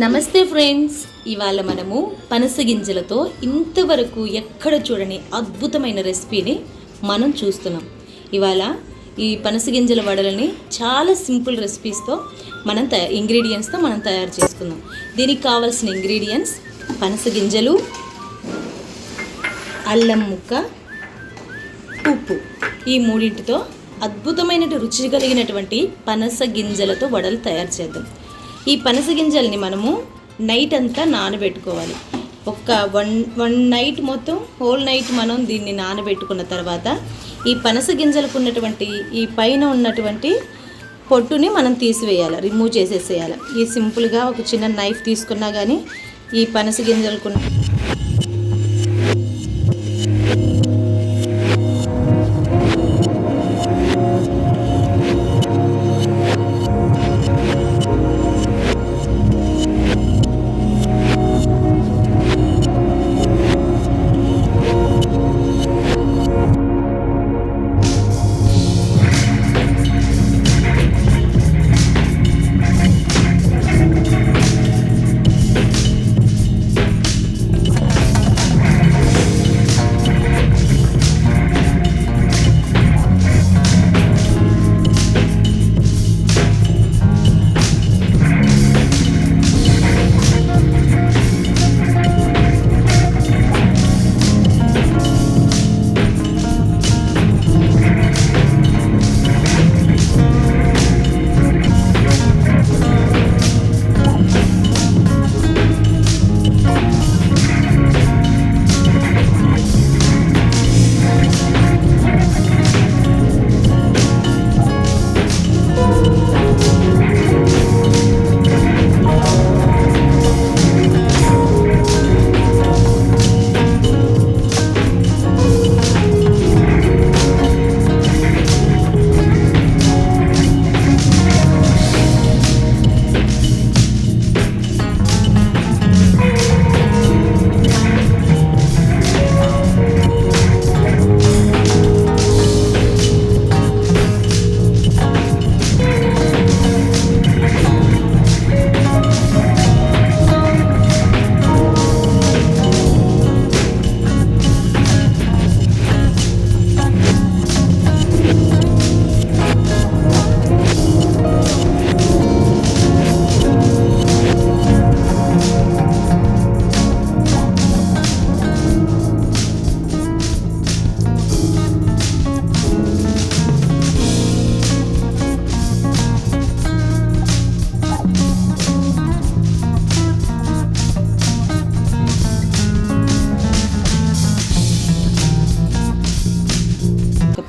నమస్తే ఫ్రెండ్స్, ఇవాళ మనము పనస గింజలతో ఇంతవరకు ఎక్కడ చూడని అద్భుతమైన రెసిపీని మనం చూస్తున్నాం. ఇవాళ ఈ పనస గింజల వడలని చాలా సింపుల్ రెసిపీస్తో ఇంగ్రీడియంట్స్తో మనం తయారు చేసుకుందాం. దీనికి కావాల్సిన ఇంగ్రీడియంట్స్ పనస గింజలు, అల్లం ముక్క, ఉప్పు. ఈ మూడింటితో అద్భుతమైన రుచి కలిగినటువంటి పనస గింజలతో వడలు తయారు చేద్దాం. ఈ పనస గింజల్ని మనము నైట్ అంతా నానబెట్టుకోవాలి. ఒక వన్ నైట్ మొత్తం హోల్ నైట్ మనం దీన్ని నానబెట్టుకున్న తర్వాత ఈ పనస గింజలకు ఉన్నటువంటి ఈ పైన ఉన్నటువంటి పొట్టుని మనం తీసివేయాలి, రిమూవ్ చేసేసేయాలి. ఈ సింపుల్గా ఒక చిన్న నైఫ్ తీసుకున్నా కానీ ఈ పనస గింజలకు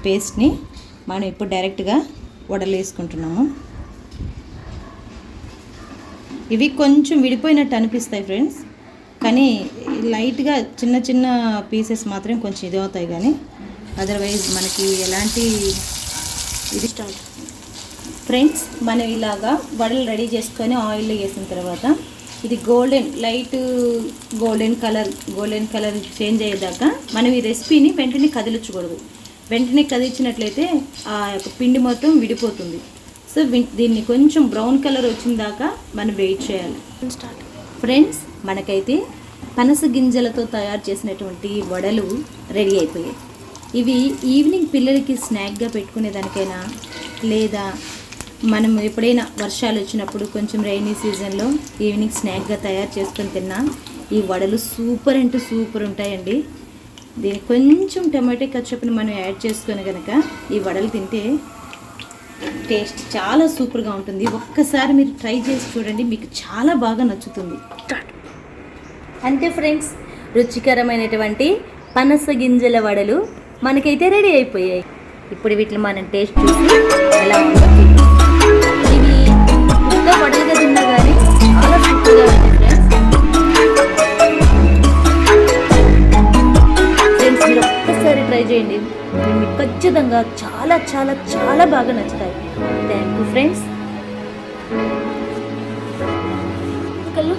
పేస్ట్ని మనం ఇప్పుడు డైరెక్ట్గా వడలు వేసుకుంటున్నాము. ఇవి కొంచెం విడిపోయినట్టు అనిపిస్తాయి ఫ్రెండ్స్, కానీ లైట్గా చిన్న చిన్న పీసెస్ మాత్రం కొంచెం ఇది అవుతాయి, కానీ అదర్వైజ్ మనకి ఎలాంటి ఇది స్టార్ట్. ఫ్రెండ్స్, మనం ఇలాగా వడలు రెడీ చేసుకొని ఆయిల్లో వేసిన తర్వాత ఇది లైట్ గోల్డెన్ కలర్ చేంజ్ అయ్యేదాకా మనం ఈ రెసిపీని వెంటనే కదిలించకూడదు. వెంటనే కదిలించినట్లయితే ఆ యొక్క పిండి మొత్తం విడిపోతుంది. సో దీన్ని కొంచెం బ్రౌన్ కలర్ వచ్చిన దాకా మనం వెయిట్ చేయాలి. ఫ్రెండ్స్, మనకైతే పనస గింజలతో తయారు చేసినటువంటి వడలు రెడీ అయిపోయాయి. ఇవి ఈవినింగ్ పిల్లలకి స్నాక్గా పెట్టుకునేదానికైనా, లేదా మనం ఎప్పుడైనా వర్షాలు వచ్చినప్పుడు కొంచెం రైనీ సీజన్లో ఈవినింగ్ స్నాక్గా తయారు చేసుకొని తిన్నా ఈ వడలు సూపర్ అంటే సూపర్ ఉంటాయండి. దీనికి కొంచెం టమాటో కచ్చప్ని మనం యాడ్ చేసుకొని కనుక ఈ వడలు తింటే టేస్ట్ చాలా సూపర్గా ఉంటుంది. ఒక్కసారి మీరు ట్రై చేసి చూడండి, మీకు చాలా బాగా నచ్చుతుంది. అంతే ఫ్రెండ్స్, రుచికరమైనటువంటి పనస గింజల వడలు మనకైతే రెడీ అయిపోయాయి. ఇప్పుడు వీటిని మనం టేస్ట్ చూసి ఎలా ఉందో ఇవి ఇంకా వడలుగా తిన్నా కానీ చాలా సూపర్గా ఉంది ఫ్రెండ్స్. మీరు ఒక్కసారి ట్రై చేయండి, మీకు ఖచ్చితంగా చాలా చాలా చాలా బాగా నచ్చుతాయి. Thank you friends. కళ్ళు